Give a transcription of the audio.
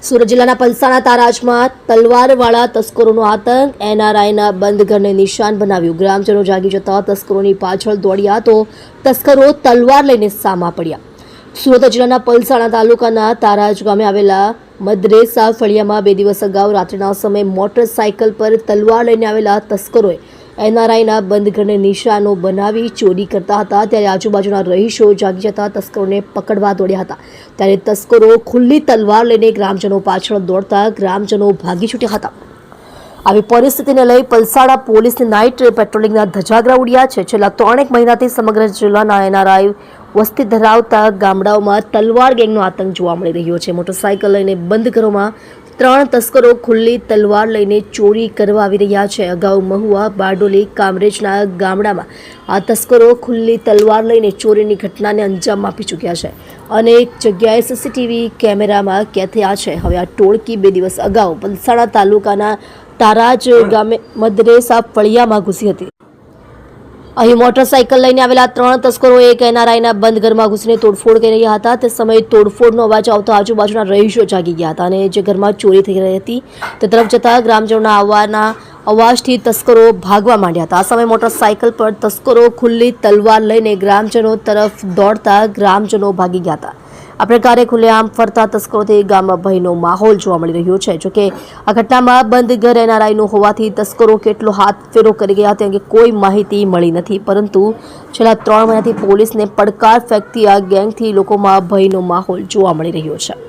સુરત જિલ્લાના પલસાણા તારાજમાં તલવારવાળા તસ્કરોનો આતંક, એનઆરઆઈના બંધ ઘરને નિશાન બનાવ્યું। ગ્રામજનો જાગી જતા તસ્કરોની પાછળ દોડ્યા તો તસ્કરો તલવાર લઈને સામા પડ્યા। સુરત જિલ્લાના પલસાણા તાલુકાના તારાજ ગામે આવેલા મદ્રેસા ફળિયામાં 2 દિવસ અગાઉ રાત્રિના સમયે મોટરસાયકલ પર તલવાર લઈને આવેલા તસ્કરોએ એનઆરઆઈના બંધ ઘરને નિશાનો બનાવી ચોરી કરતા હતા। ત્યારે આજુબાજુના રહીશો જાગી જતા તસ્કરોને પકડવા દોડ્યા હતા। ત્યારે તસ્કરો ખુલ્લી તલવાર લઈને ગ્રામજનો પાછળ દોડતા ગ્રામજનો ભાગી છૂટ્યા હતા। આવી પરિસ્થિતિને લઈ પલસાણા પોલીસની નાઇટ પેટ્રોલિંગના ધજાગરા ઉડ્યા છે। છેલ્લા 3 મહિનાથી સમગ્ર જિલ્લાના એનઆરઆઈ વસ્તી ધરાવતા ગામડાઓમાં તલવાર ગેંગનો આતંક જોવા મળી રહ્યો છે। મોટરસાયકલ લઈને બંધ ઘરોમાં 3 તસ્કરો ખુલ્લી તલવાર લઈને ચોરી કરવા આવી રહ્યા છે। અગાઉ મહુવા, બારડોલી, કામરેજના ગામડામાં આ તસ્કરો ખુલ્લી તલવાર લઈને ચોરીની ઘટનાને અંજામ આપી ચૂક્યા છે। અનેક જગ્યાએ સીસીટીવી કેમેરામાં કેદ થયા છે। હવે આ ટોળકી 2 દિવસ અગાઉ પલસાણા તાલુકાના તારાજ ગામે મદ્રેસા ફળિયામાં ઘૂસી હતી। અહીં મોટરસાયકલ લઈને આવેલા 3 તસ્કરો એક એનઆરઆઈના બંધ ઘરમાં ઘૂસીને તોડફોડ કરી રહ્યા હતા। તે સમયે તોડફોડનો અવાજ આવતા આજુબાજુના રહીશો જાગી ગયા હતા અને જે ઘરમાં ચોરી થઈ રહી હતી તે તરફ જતા ગ્રામજનોના આવવાના અવાજથી તસ્કરો ભાગવા માંડ્યા હતા। આ સમયે મોટરસાયકલ પર તસ્કરો ખુલ્લી તલવાર લઈને ગ્રામજનો તરફ દોડતા ગ્રામજનો ભાગી ગયા હતા। આ પ્રકારે ખુલ્લેઆમ ફરતા તસ્કરોથી ગામમાં ભયનો માહોલ જોવા મળી રહ્યો છે। જોકે આ ઘટનામાં બંધ ઘર એનઆરઆઈનું હોવાથી તસ્કરો કેટલો હાથ ફેરો કરી ગયા તે અંગે કોઈ માહિતી મળી નથી, પરંતુ છેલ્લા 3 મહિનાથી પોલીસને પડકાર ફેંકતી આ ગેંગથી લોકોમાં ભયનો માહોલ જોવા મળી રહ્યો છે।